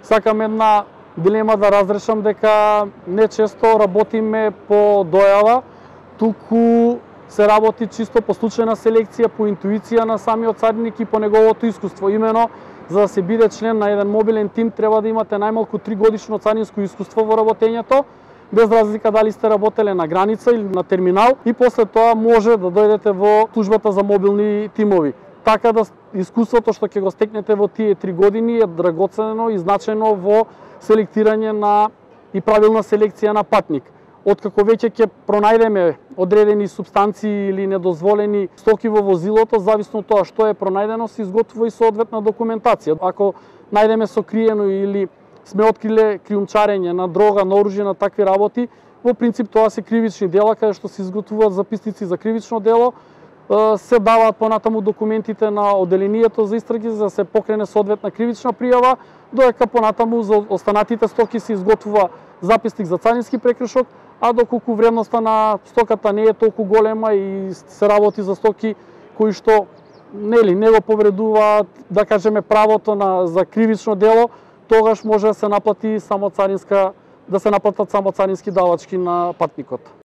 Сакам една дилема да разрешам дека не често работиме по дојава, туку се работи чисто по случајна селекција, по интуиција на самиот цариник и по неговото искуство. Имено, за да се биде член на еден мобилен тим, треба да имате најмалку 3 годишно царинско искуство во работењето, без разлика дали сте работеле на граница или на терминал, и после тоа може да дојдете во службата за мобилни тимови. Така да искуството што ќе го стекнете во тие 3 години е драгоцено и значајно во селектирање на и правилна селекција на патник. Откако веќе ќе пронајдеме одредени супстанции или недозволени стоки во возилото, зависно од тоа што е пронајдено, се изготвува и соодветна документација. Ако најдеме сокриено или сме откриле криумчарење на дрога, на оружје, на такви работи, во принцип тоа се кривични дела каде што се изготвуваат записници за кривично дело, се даваат понатаму документите на одделението за истраги за да се покрене соодветна кривична пријава, додека понатаму за останатите стоки се изготвува записник за царински прекршок, а доколку вредноста на стоката не е толку голема и се работи за стоки кои што не го повредуваат, да кажеме, правото за кривично дело, тогаш може да се наплати само царинска, да се наплатат само царински давачки на патникот.